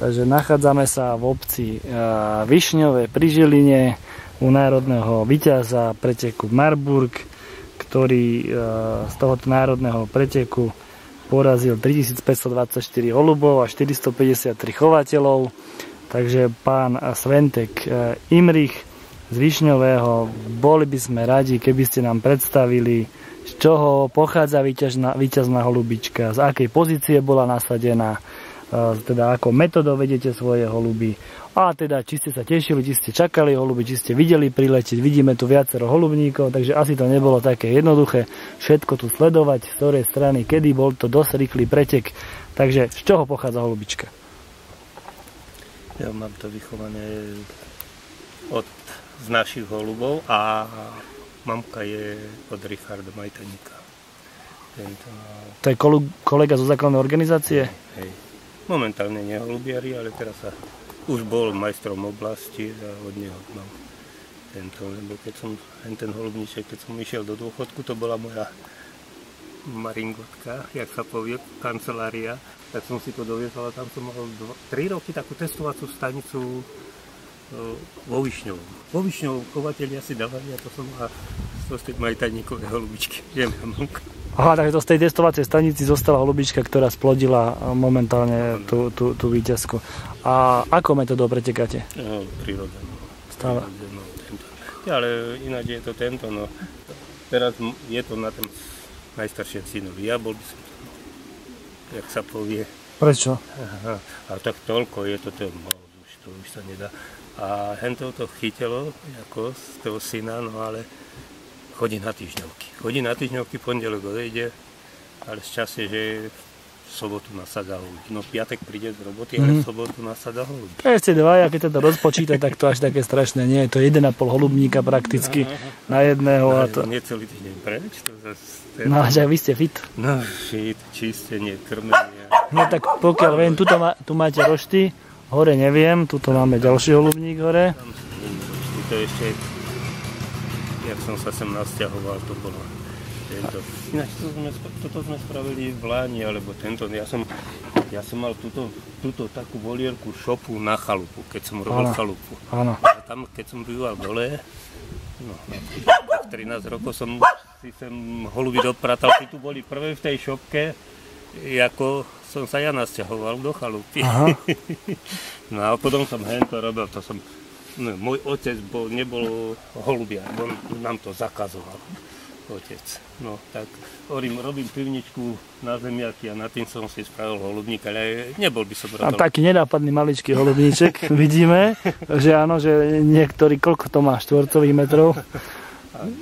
Takže nachádzame sa v obci Višňové pri Žiline u národného víťaza preteku Marburg, ktorý z tohoto národného preteku porazil 3524 holubov a 453 chovateľov. Takže pán Sventek Imrich z Višňového, boli by sme radi, keby ste nám predstavili, z čoho pochádza víťazná holubička, z akej pozície bola nasadená, teda ako metodou vedete svoje holuby a teda či ste sa tešili, či ste čakali holuby, či ste videli priletieť. Vidíme tu viacero holubníkov, takže asi to nebolo také jednoduché všetko tu sledovať, z ktorej strany, kedy bol to dosť rýchly pretek. Takže z čoho pochádza holubička? Ja mám to vychované z našich holubov a mamka je od Richarda Majtaníka. To je kolega zo základnej organizácie? Hej. Momentálne nie holubiari, ale teraz už bol majstrom oblasti a od neho mám tento, lebo keď som ten holubníček, keď som išiel do dôchodku, to bola moja maringotka, jak sa povie, kancelária, tak som si to doviezol a tam som mal 3 roky takú testovacú stanicu vo Višňovom. Vo Višňovom chovatelia si dávali a to som mal z tej majtaníkové holubičky. Aha, takže to z tej testovacej stanici zostala holubička, ktorá splodila momentálne tú víťazku. A ako metodou pretekáte? No, prirodzenú. Stále? Ja, ale ináč je to tento, no. Teraz je to na tom najstarším synovi. Ja bol by som to, jak sa povie. Prečo? Aha, ale tak toľko je to už sa nedá. A hento to chytilo, ako z toho syna, no ale chodí na týždňovky, pondelok odejde, ale šťastie, že v sobotu nasadá holuby. No piatek príde z roboty, ale v sobotu nasadá holuby. Ešte dvaja, keď sa to rozpočíta, tak to až také strašné nie je. To 1,5 holubníka prakticky na jedného. A to... Nie celý týždeň preč. To zase... No, že vy ste fit. No, fit, čistenie, krmenie. No tak pokiaľ viem, tu máte rošty, hore neviem, tuto máme ďalší holubník hore. To ešte, jak som sa sem nasťahoval, to bolo tento. Ináč toto sme spravili v Láni, alebo tento. Ja som mal túto takú volierku šopu na chalupu, keď som robil chalupu. Áno. A tam, keď som býval dole, no, 13 rokov som si sem holuby dopratal, tí tu boli prvé v tej šopke, ako som sa ja nasťahoval do chalupy. No a potom som hento robil, to som... No, môj otec nebol holubiar, on nám to zakazoval, otec. No tak robím pivničku na zemiaky a na tým som si spravil holubník, ale nebol by som robil. A taký nenápadný maličký holubníček vidíme, že áno, že niektorý, koľko to má, štvorcových metrov? 25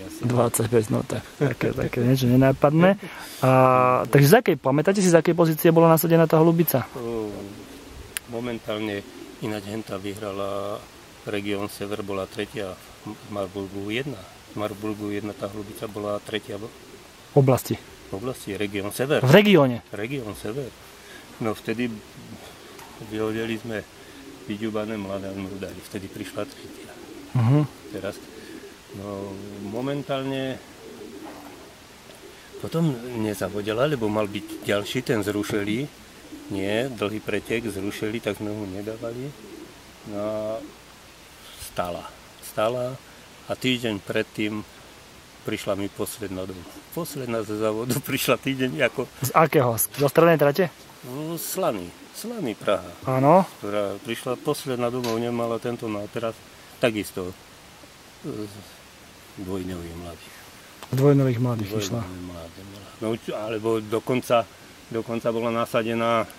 asi. 25, no tak, také niečo nenápadné. Takže pamätáte si, z akej pozície bola nasadená tá holubica? Momentálne ináč henta vyhrala Region Sever, bola tretia v Marburgu 1. V Marburgu 1 tá holubica bola tretia v oblasti. V oblasti, Region Sever. V regióne? Region Sever. No vtedy vyhodili sme vyďubané mladé a mrudali. Vtedy prišla tretia. Teraz, no momentálne potom nezavodila, lebo mal byť ďalší, ten zrušili. Nie, dlhý pretek zrušili, tak sme ho nedávali. No a stála a týždeň predtým prišla mi posledná domov. Posledná ze závodu prišla týždeň ako... Z akého? Zo strednej trate? No, Slaný Praha. Áno. Ktorá prišla posledná domov, nemala tento, no a teraz takisto dvojnových mladých. Dvojnových mladých išla. No, alebo dokonca bola nasadená,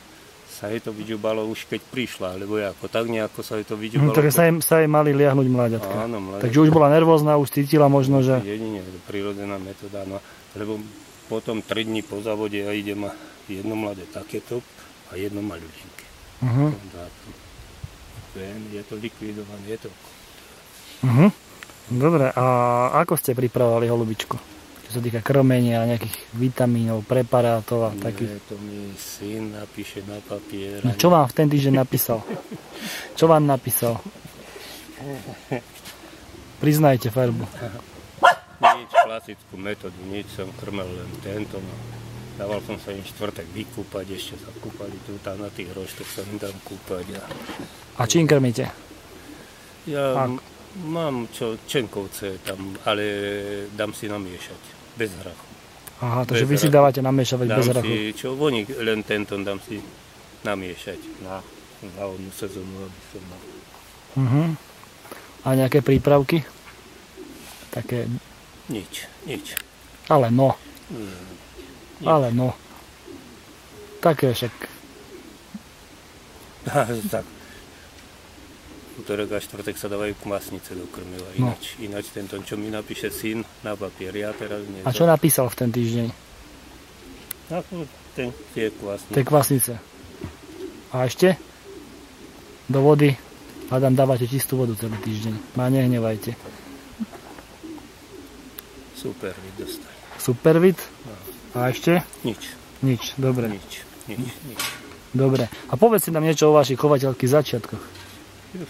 sa jej to vyďubalo už keď prišla, alebo ako tak nejako sa jej to vyďubalo. Takže sa jej mali liahnuť mláďatka. Áno, mláďatka. Takže už bola nervózna, už cítila možno, že... Jedine, prirodzená metóda, no, lebo potom 3 dní po závode ja idem a jedno mladé takéto a jedno maľučinké. Je to likvidované, je to... Dobre, a ako ste pripravovali holubičku? Čo sa týka krmenia, nejakých vitamínov, preparátov a takých? To mi syn napíše na papier. No, čo vám v ten týždeň napísal? Čo vám napísal? Priznajte farbu. Nič klasickú metódu, nič som krmel len tento. No. Dával som sa im štvrtek vykúpať, ešte sa kúpali tu, tam na tých roštoch sa im dám kúpať. A čím krmíte? Ja mám čenkovce tam, ale dám si namiešať, bez hrachu. Aha, takže vy si dávate namiešavať bez hrachu. Dám si, čo voní, len tento dám si namiešať na závodnú sezónu, aby som mal. A nejaké prípravky? Také... Nič. Ale no. Nič. Ale no. Také však. Tak. Útorok a štvrtek sa dávajú kvasnice do krmiva. Ináč tento, čo mi napíše syn na papier, ja teraz nie. A čo napísal v ten týždeň? Tie kvasnice. Tie kvasnice. A ešte? Do vody? Hádam, dávate čistú vodu celý týždeň. Ma nehnevajte. Supervit dostali. Supervit? A ešte? Nič, dobre. Nič. Dobre. A povedz si nám niečo o vašich chovateľských začiatkoch. Ja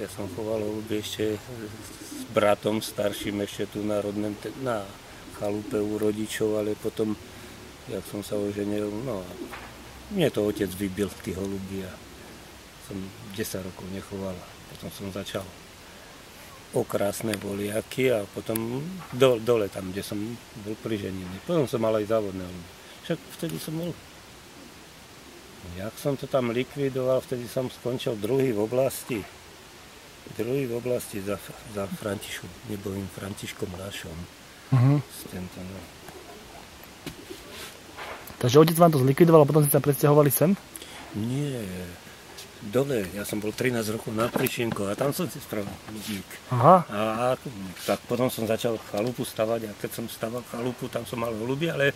som choval holuby ešte s bratom starším ešte tu na chalupe u rodičov, ale potom, jak som sa oženil, mne to otec vybil, tí holuby, a som 10 rokov nechoval. Potom som začal krásne boliaky a potom dole tam, kde som bol priženený. Potom som mal aj závodné holuby. Však vtedy som bol... Jak som to tam likvidoval, vtedy som skončil druhý v oblasti za nebojím Františkom Rašom. Takže otec vám to zlikvidoval a potom ste sa presťahovali sem? Nie, dole. Ja som bol 13 rokov na Prišinko a tam som si spravil budík. Aha. A tak potom som začal chalupu stavať a keď som staval chalupu, tam som mal holuby, ale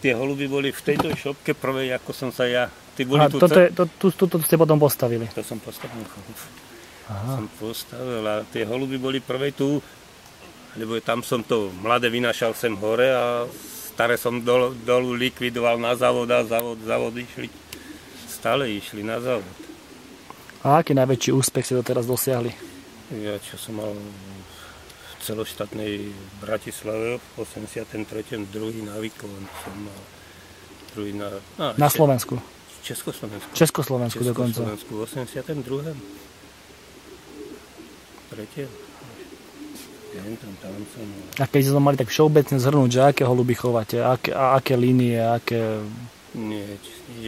tie holuby boli v tejto šopke prvej, ako som sa ja... Toto ste potom postavili? To som postavil chalupu. Som postavil a tie holuby boli prvej tu, lebo tam som to mladé vynášal sem hore a staré som dolu likvidoval na závod a závod išli. Stále išli na závod. A aký najväčší úspech ste doteraz dosiahli? Ja čo som mal v celoštátnej Bratislave v 83. druhý na výkon som mal. Druhý na Slovensku? Československu dokonca. V 82. Tretie. A keď sme mali tak všeobecne zhrnúť, že aké holuby chovate, aké línie, aké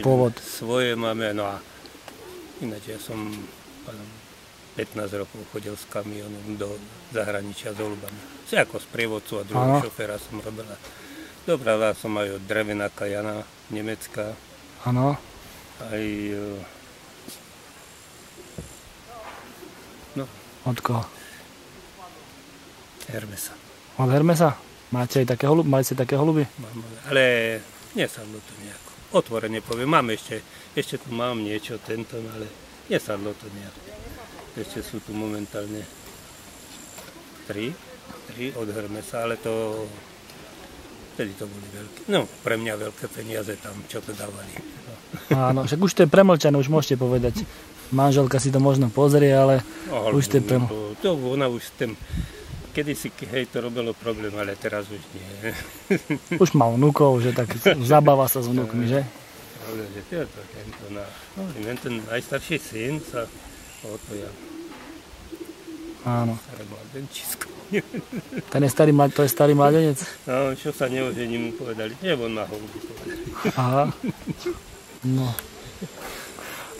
pôvod? Svoje máme, a ináč ja som 15 rokov chodil s kamionom do zahraničia s holubami. Ako sprievodcu a druhého šoféra som robil. Dopravil som aj od drevenáka Jana, Nemecka. Áno. Aj... Od koho? Hermesa. Od Hermesa? Máte aj také holuby? Máte také holuby? Mám, ale nesadlo to nejako. Otvorene poviem, mám ešte tu mám niečo tento, ale nesadlo to nejako. Ešte sú tu momentálne 3 od Hermesa, ale to vtedy to boli veľké. Pre mňa veľké peniaze tam, čo to dávali. Áno, však už to je premlčané, už môžete povedať. Manželka si to možno pozrie, ale už to je premlčané. Ona už kedysi to robilo problém, ale teraz už nie. Už má vnúkov, že tak zabáva sa s vnúkmi, že? Ten najstarší syn sa odpojal. Áno. Staré mladenčisko. To je starý mladenec? No, čo sa neožení mu povedali. Nie, on má holuby povedali. Aha. No.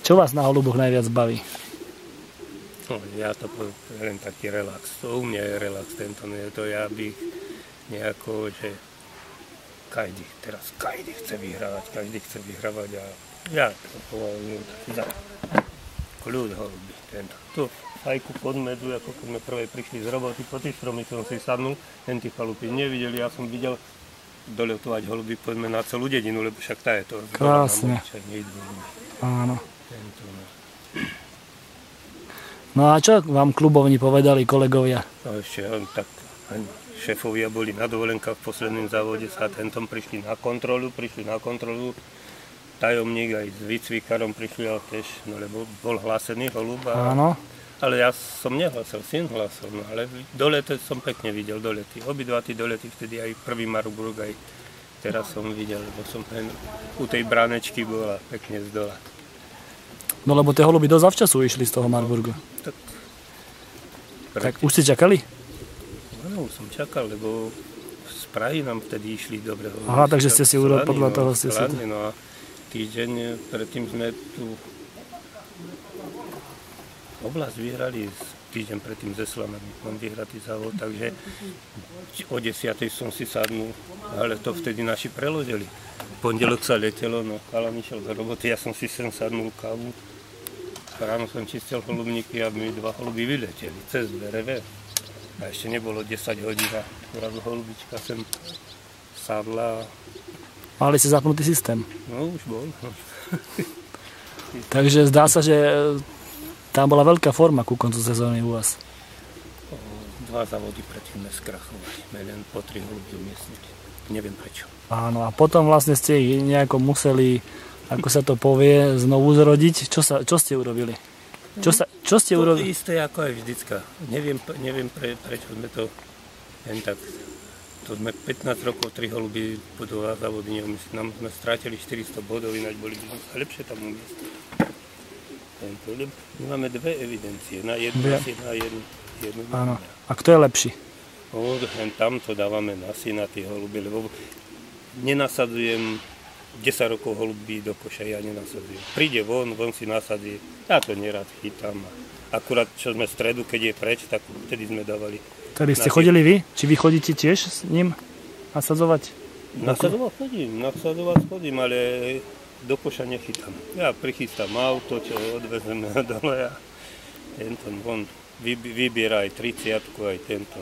Čo vás na holuboch najviac baví? Ja to poviem taký relax. To u mňa je relax tento. To ja bych nejako, že každý chce vyhrávať a ja to považujem za kľud holuby. Tu fajku pod medzu, ako keď sme prvé prišli z roboty, po tých stromy som si sadnul, ten tí chalupy nevideli, ja som videl doľutovať holuby, poďme na celú dedinu, lebo však tá je to. Krásne. Áno. No a čo vám klubovni povedali kolegovia? No ešte tak šéfovia boli na dovolenkách v poslednom závode sa tentom prišli na kontrolu, tajomník aj s výcvikarom prišli, ale tiež, lebo bol hlásený holub. Áno. Ale ja som nehlásil, syn hlásil, ale dolety som pekne videl, dolety. Obidva tí dolety, vtedy aj prvý Marburg, aj Teraz som videl, lebo som u tej bránečky bola pekne z dola. No lebo tie holuby dosť zavčasu išli z toho Marburgu. Tak už ste čakali? Áno, už som čakal, lebo z Prahy nám vtedy išli dobre holuby. Aha, takže ste si urobil podľa toho ste si... No a týždeň predtým sme tu oblasť vyhrali, týždeň predtým ze Slanami mám vyhratý závod, takže o 10. som si sadnul, ale to vtedy naši preložili. V pondelok sa letelo, no chalan išiel do roboty, ja som si sem sadnul kávu. Ráno som čistil holubníky a mi 2 holuby vyleteli cez dvere. A ešte nebolo 10 hodín a zrazu holubička sem sadla. Mali ste zapnutý systém? No už bol. Takže zdá sa, že tam bola veľká forma ku koncu sezóny u vás. 2 závody predtým sme skrachovali. Len po 3 holuby umiestniť. Neviem prečo. Áno, a potom vlastne ste ich nejako museli, ako sa to povie, znovu zrodiť. Čo ste urobili? Čo ste urobili? To isté ako aj vždycka. Neviem prečo sme to len tak. To sme 15 rokov 3 holuby po 2 závody neumiestnili. Nám sme strátili 400 bodov, ináč boli by lepšie tam umiestniť. My máme 2 evidencie, na jednu a jednu. Áno. A kto je lepší? Tam to dávame na syna tie holuby, lebo nenasadzujem 10 rokov holubí do koša, ja nenasadzujem. Príde von si nasadí, ja to nerad chytám. Akurát čo sme v stredu, keď je preč, tak vtedy sme dávali. Tedy ste chodili vy? Či vy chodíte tiež s ním nasadzovať? Nasadzovať chodím, ale do koša nechytám. Ja prichystám auto, čo odvezeme dole a tento on vybiera aj 30-ku, aj tento.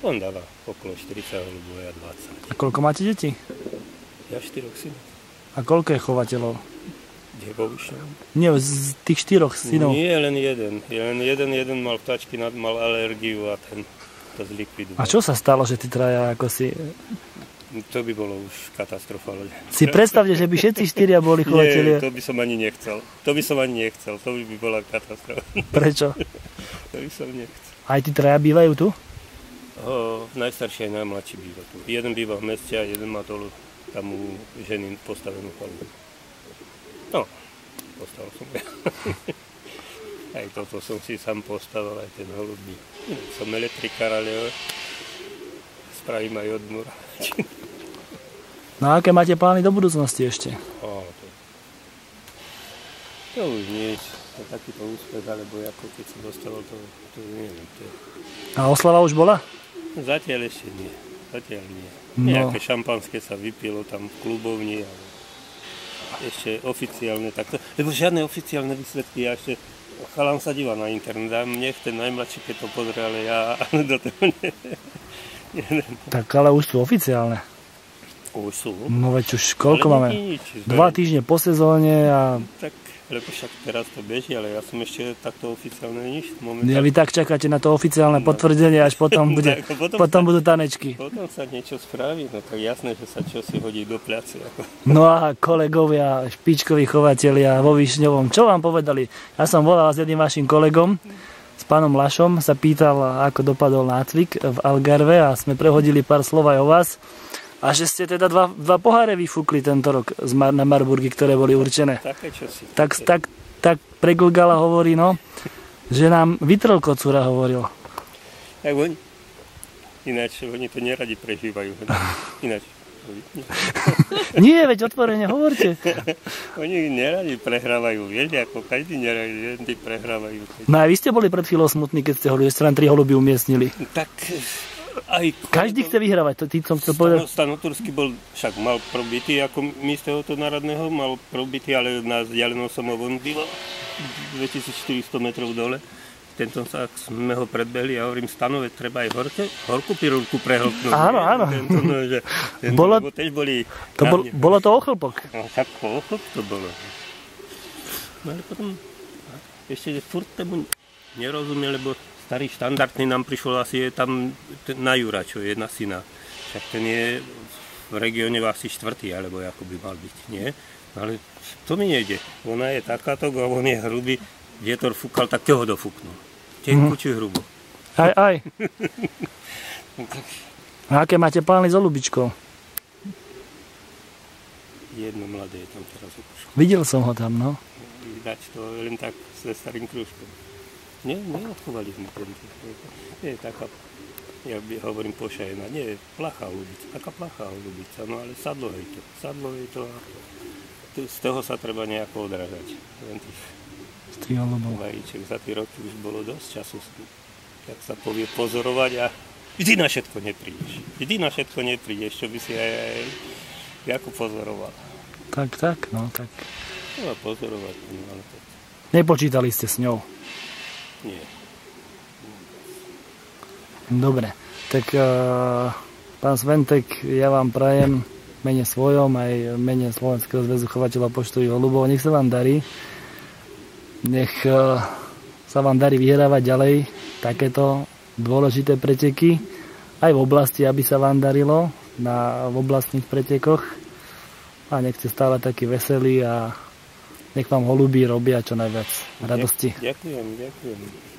On dáva okolo 40 holubov, ja 20. A koľko máte detí? Ja 4 synov. A koľko je chovateľov? Kde vo Višňovom? Nie, z tých 4 synov. Nie, len jeden mal vtáčky, mal alergiu a ten to zlikvidoval. A čo sa stalo, že tí traja ako si... To by bolo už katastrofa. Si predstavte, že by všetci 4 boli chovatelia. Nie, to by som ani nechcel. To by bola katastrofa. Prečo? To by som nechcel. Aj tí traja bývajú tu? Najstarší aj najmladší býva tu. Jeden býva v meste a jeden má dolu tam u ženy postavenú chalupu. No, postavil som ja. Aj toto som si sám postavil, aj ten holubník. Som elektrikár, ale spravím aj od múra. No a aké máte plány do budúcnosti ešte? To už nič. To takýto úspech, alebo ako keď som dostal, to neviem. A oslava už bola? Zatiaľ ešte nie. No. Nejaké šampanské sa vypilo tam v klubovni, ale ešte oficiálne takto. Lebo žiadne oficiálne výsledky, ja ešte chalan sa díva na internet a mne ten najmladší, keď to pozrie, ale ja do toho neviem. Tak ale už sú oficiálne. Už sú. No veď už koľko máme? 2 týždne po sezóne a... Tak, lebo však teraz to beží, ale ja som ešte takto oficiálne nič. Ja vy tak čakáte na to oficiálne potvrdenie, až potom budú tanečky. Potom sa niečo spraví, no tak jasné, že sa čosi hodí do pľaci. No a kolegovia, špičkoví chovatelia vo Višňovom, čo vám povedali? Ja som volal s jedným vašim kolegom, s pánom Lašom, sa pýtal, ako dopadol nácvik v Algarve a sme prehodili pár slov aj o vás. A že ste teda 2 poháre vyfúkli tento rok na Marburgy, ktoré boli určené. Také čosi. Tak preglgala hovorí, no, že nám vytrel kocúra hovoril. Tak ináč oni to neradi prežívajú. Ináč. Nie, veď otvorene hovorte. Oni neradi prehrávajú, vieš, ako každý neradi prehrávajú. No a vy ste boli pred chvíľou smutní, keď ste hovorili, že ste nám 3 holuby umiestnili. Tak... Každý chce vyhrávať, to som chcel povedať. Stano Turský bol, však mal probitý ako místo národného, mal probitý, ale na vzdialenosť som ho von býval 2400 metrov dole. Tento sa sme ho predbehli a hovorím, Stanove, treba aj horkú pirulku prehltnúť. Áno. Bolo to ochlpok. No, tak ochlp to bolo. No ale potom ešte furt tomu nerozumie, lebo starý štandardný nám prišiel asi je tam na Jura, čo je na syna. Však ten je v regióne asi 4. alebo ako by mal byť, nie? Ale to mi nejde. Ona je takáto, a on je hrubý. Vietor fúkal, tak ho dofúknul. Tenku či hrubo. Aj. A aké máte plány s holubičkou? Jedno mladé je tam teraz už. Videl som ho tam, no. Dať to len tak so starým krúžkom. Neodchovali sme tento. Nie je taká, ja hovorím pošajená, nie je plachá holubica, taká plachá holubica, no ale sadlo je to a z toho sa treba nejako odrážať. Len tých vajíček za tie roky už bolo dosť času, tak sa povie, pozorovať a vždy na všetko neprídeš, čo by si aj ako pozoroval. Tak, no tak. No pozorovať, no ale tak. Nepočítali ste s ňou? Nie. Dobre, tak pán Sventek, ja vám prajem v mene svojom aj v mene Slovenského zväzu chovateľov poštových holubov. Nech sa vám darí. Nech sa vám darí vyhrávať ďalej takéto dôležité preteky. Aj v oblasti, aby sa vám darilo v oblastných pretekoch. A nech ste stále takí veselí a nech vám holubí robia čo najviac radosti. Ďakujem.